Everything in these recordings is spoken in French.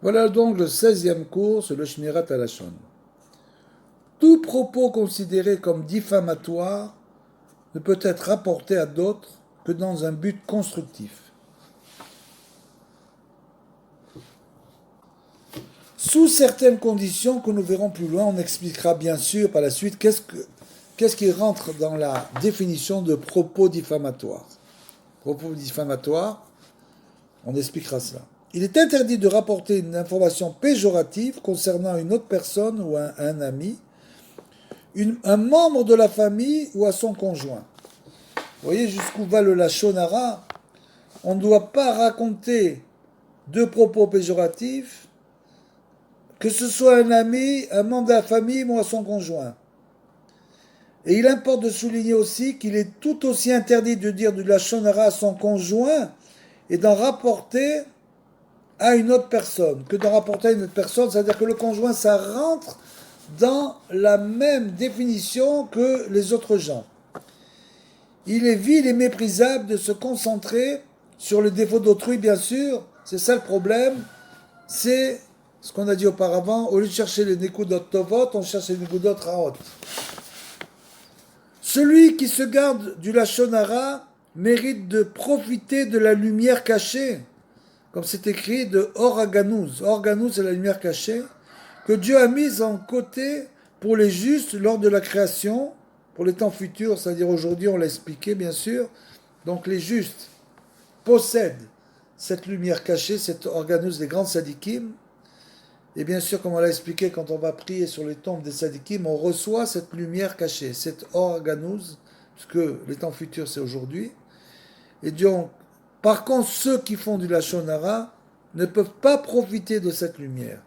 Voilà donc le 16e cours sur le Shmirat Halashon. Tout propos considéré comme diffamatoire ne peut être rapporté à d'autres que dans un but constructif. Sous certaines conditions que nous verrons plus loin, on expliquera bien sûr par la suite qu'est-ce qui rentre dans la définition de propos diffamatoire. Propos diffamatoire, on expliquera cela. Il est interdit de rapporter une information péjorative concernant une autre personne ou un ami, un membre de la famille ou à son conjoint. Vous voyez jusqu'où va le Lachon Hara. On ne doit pas raconter de propos péjoratifs, que ce soit un ami, un membre de la famille ou à son conjoint. Et il importe de souligner aussi qu'il est tout aussi interdit de dire du Lachon Hara à son conjoint et d'en rapporter à une autre personne, que d'en rapporter à une autre personne, c'est-à-dire que le conjoint, ça rentre dans la même définition que les autres gens. Il est vil et méprisable de se concentrer sur le défaut d'autrui, bien sûr. C'est ça le problème. C'est ce qu'on a dit auparavant. Au lieu de chercher les Nekudot Tovot, on cherche les Nekudot Raot. Celui qui se garde du Lachon Hara mérite de profiter de la lumière cachée, comme c'est écrit de Or Haganouz. Or Haganouz, c'est la lumière cachée que Dieu a mise en côté pour les justes lors de la création, pour les temps futurs, c'est-à-dire aujourd'hui, on l'a expliqué bien sûr. Donc les justes possèdent cette lumière cachée, cet organus des grands sadikim. Et bien sûr, comme on l'a expliqué, quand on va prier sur les tombes des sadikim, on reçoit cette lumière cachée, cet organus, puisque les temps futurs c'est aujourd'hui. Et donc, par contre, ceux qui font du Lachon Hara ne peuvent pas profiter de cette lumière.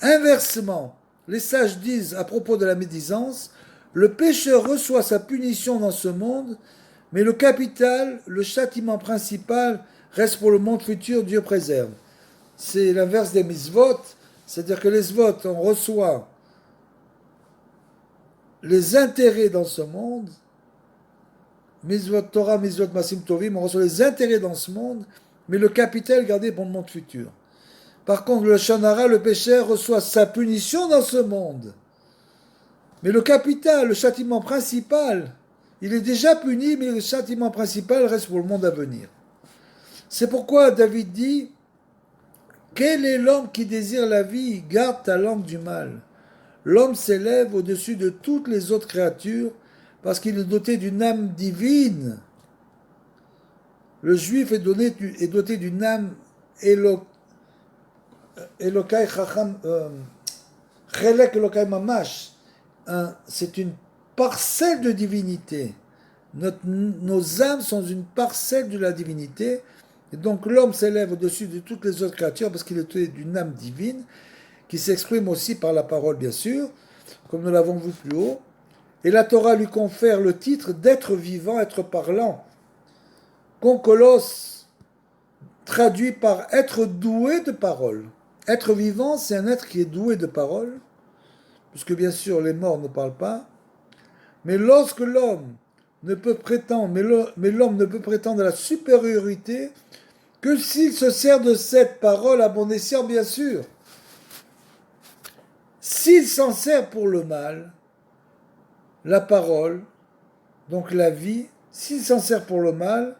Inversement, les sages disent à propos de la médisance, le pécheur reçoit sa punition dans ce monde, mais le capital, le châtiment principal, reste pour le monde futur, Dieu préserve. C'est l'inverse des misvot, c'est-à-dire que les svot, on reçoit les intérêts dans ce monde, misvot Torah, misvot Masim Tovim, on reçoit les intérêts dans ce monde, mais le capital gardé pour le monde futur. Par contre, le Lachon Hara, le pécheur, reçoit sa punition dans ce monde. Mais le capital, le châtiment principal, il est déjà puni, mais le châtiment principal reste pour le monde à venir. C'est pourquoi David dit, quel est l'homme qui désire la vie, garde ta langue du mal. L'homme s'élève au-dessus de toutes les autres créatures parce qu'il est doté d'une âme divine. Le juif est doté d'une âme Elokai Chacham, Chelek Elokai Mamash. C'est une parcelle de divinité. Nos âmes sont une parcelle de la divinité. Et donc l'homme s'élève au-dessus de toutes les autres créatures parce qu'il est doté d'une âme divine qui s'exprime aussi par la parole, bien sûr, comme nous l'avons vu plus haut. Et la Torah lui confère le titre d'être vivant, être parlant. Konkolos traduit par être doué de parole. Être vivant, c'est un être qui est doué de parole, puisque bien sûr les morts ne parlent pas. Mais lorsque l'homme ne peut prétendre, mais l'homme ne peut prétendre à la supériorité que s'il se sert de cette parole à bon escient, bien sûr. S'il s'en sert pour le mal, la parole, donc la vie, s'il s'en sert pour le mal,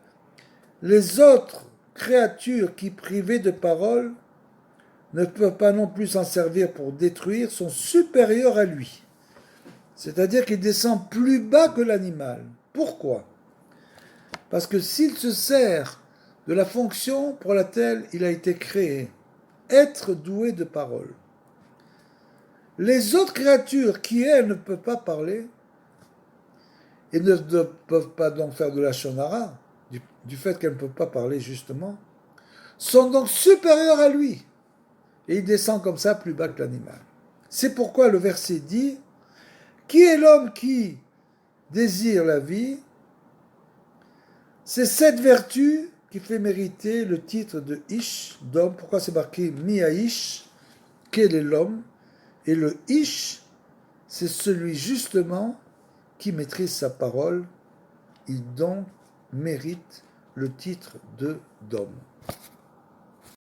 les autres créatures qui, privées de parole, ne peuvent pas non plus s'en servir pour détruire, sont supérieures à lui. C'est-à-dire qu'il descend plus bas que l'animal. Pourquoi ? Parce que s'il se sert de la fonction pour laquelle il a été créé, être doué de parole, les autres créatures qui, elles, ne peuvent pas parler, et ne peuvent pas donc faire de Lachon Hara, du fait qu'elles ne peuvent pas parler justement, sont donc supérieures à lui. Et il descend comme ça plus bas que l'animal. C'est pourquoi le verset dit, qui est l'homme qui désire la vie? C'est cette vertu qui fait mériter le titre de Ish, d'homme. Pourquoi c'est marqué Mi-Aish? Quel est l'homme? Et le Ish, c'est celui justement qui maîtrise sa parole. Il donc mérite le titre d'homme.